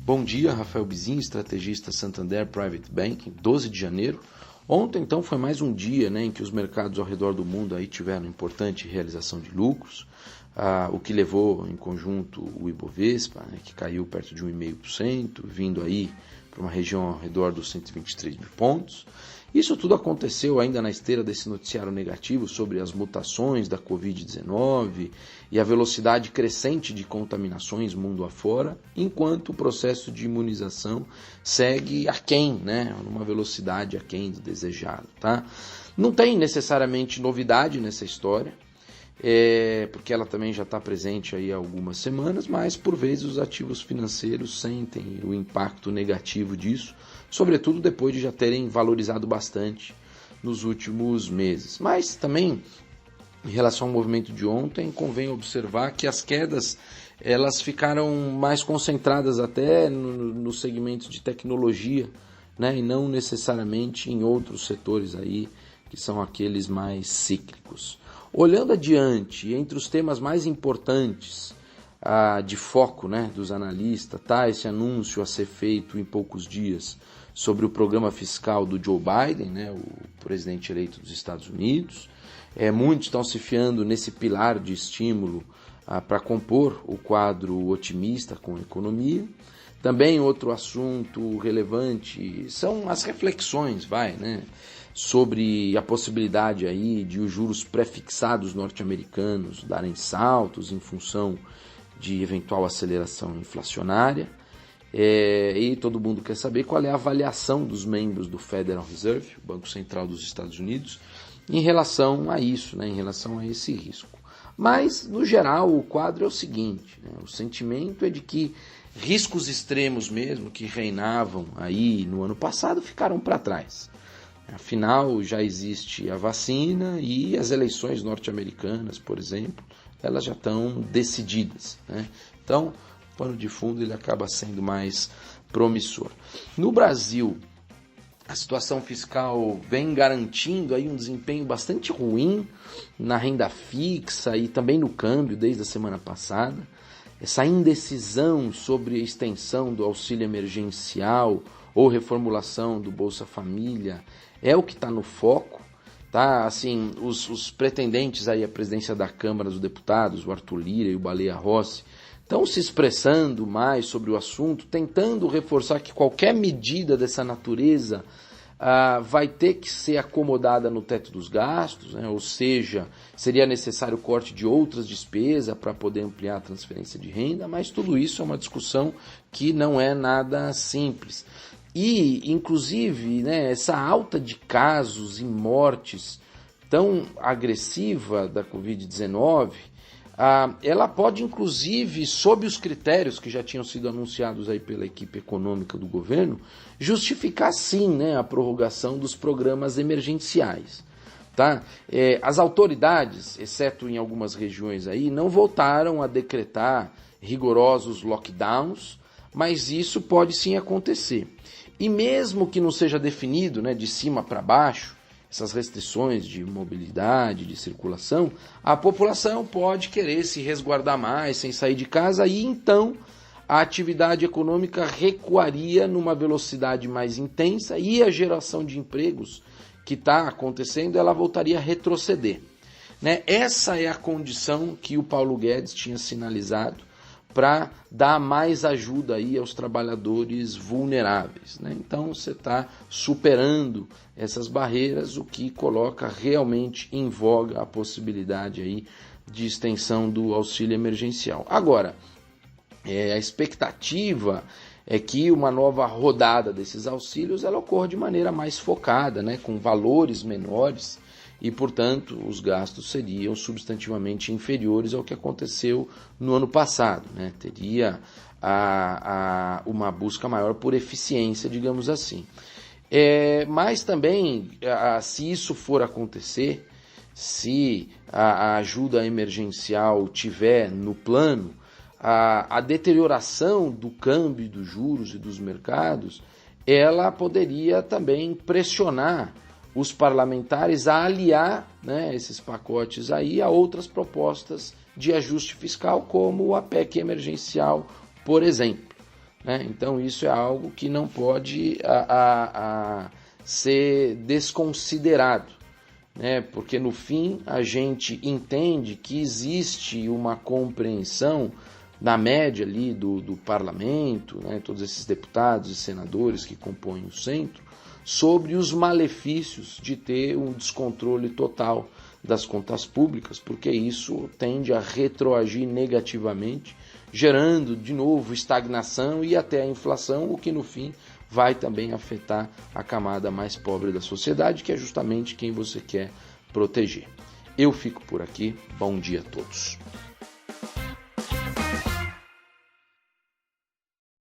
Bom dia, Rafael Bizin, estrategista Santander Private Banking, 12 de janeiro. Ontem, então, foi mais um dia, né, em que os mercados ao redor do mundo aí tiveram importante realização de lucros, o que levou em conjunto o Ibovespa, né, que caiu perto de 1,5%, vindo aí para uma região ao redor dos 123 mil pontos. Isso tudo aconteceu ainda na esteira desse noticiário negativo sobre as mutações da Covid-19 e a velocidade crescente de contaminações mundo afora, enquanto o processo de imunização segue aquém, né, numa velocidade aquém do desejado. Tá? Não tem necessariamente novidade nessa história, porque ela também já está presente aí há algumas semanas, mas por vezes os ativos financeiros sentem o impacto negativo disso, sobretudo depois de já terem valorizado bastante nos últimos meses. Mas também, em relação ao movimento de ontem, convém observar que as quedas elas ficaram mais concentradas até no segmento de tecnologia, né, e não necessariamente em outros setores aí, que são aqueles mais cíclicos. Olhando adiante, entre os temas mais importantes de foco, né, dos analistas, tá esse anúncio a ser feito em poucos dias sobre o programa fiscal do Joe Biden, né, o presidente eleito dos Estados Unidos. Muitos estão se fiando nesse pilar de estímulo para compor o quadro otimista com a economia. Também outro assunto relevante são as reflexões, sobre a possibilidade aí de os juros pré-fixados norte-americanos darem saltos em função de eventual aceleração inflacionária. E todo mundo quer saber qual é a avaliação dos membros do Federal Reserve, o Banco Central dos Estados Unidos, em relação a isso, né, em relação a esse risco. Mas, no geral, o quadro é o seguinte, né, o sentimento é de que riscos extremos mesmo que reinavam aí no ano passado ficaram para trás. Afinal, já existe a vacina e as eleições norte-americanas, por exemplo, elas já estão decididas, né? Então, o pano de fundo ele acaba sendo mais promissor. No Brasil, a situação fiscal vem garantindo aí um desempenho bastante ruim na renda fixa e também no câmbio desde a semana passada. Essa indecisão sobre a extensão do auxílio emergencial ou reformulação do Bolsa Família é o que está no foco, tá? Assim, os pretendentes aí à presidência da Câmara dos Deputados, o Arthur Lira e o Baleia Rossi, estão se expressando mais sobre o assunto, tentando reforçar que qualquer medida dessa natureza vai ter que ser acomodada no teto dos gastos, né? Ou seja, seria necessário o corte de outras despesas para poder ampliar a transferência de renda, mas tudo isso é uma discussão que não é nada simples. E, inclusive, né, essa alta de casos e mortes tão agressiva da Covid-19, ela pode, inclusive, sob os critérios que já tinham sido anunciados aí pela equipe econômica do governo, justificar sim, né, a prorrogação dos programas emergenciais. Tá? As autoridades, exceto em algumas regiões aí, não voltaram a decretar rigorosos lockdowns, mas isso pode sim acontecer. E mesmo que não seja definido, né, de cima para baixo, essas restrições de mobilidade, de circulação, a população pode querer se resguardar mais sem sair de casa e então a atividade econômica recuaria numa velocidade mais intensa e a geração de empregos que está acontecendo, ela voltaria a retroceder. Né? Essa é a condição que o Paulo Guedes tinha sinalizado para dar mais ajuda aí aos trabalhadores vulneráveis, né? Então você está superando essas barreiras, o que coloca realmente em voga a possibilidade aí de extensão do auxílio emergencial. Agora, a expectativa é que uma nova rodada desses auxílios ela ocorra de maneira mais focada, né? Com valores menores, e, portanto, os gastos seriam substantivamente inferiores ao que aconteceu no ano passado, né? Teria uma busca maior por eficiência, digamos assim. Mas também, se isso for acontecer, se a ajuda emergencial tiver no plano, a deterioração do câmbio dos juros e dos mercados, ela poderia também pressionar os parlamentares a aliar, né, esses pacotes aí a outras propostas de ajuste fiscal, como a PEC emergencial, por exemplo. né? Então isso é algo que não pode ser desconsiderado, né? Porque no fim a gente entende que existe uma compreensão na média ali do parlamento, né? Todos esses deputados e senadores que compõem o centro, sobre os malefícios de ter um descontrole total das contas públicas, porque isso tende a retroagir negativamente, gerando de novo estagnação e até a inflação, o que no fim vai também afetar a camada mais pobre da sociedade, que é justamente quem você quer proteger. Eu fico por aqui, bom dia a todos.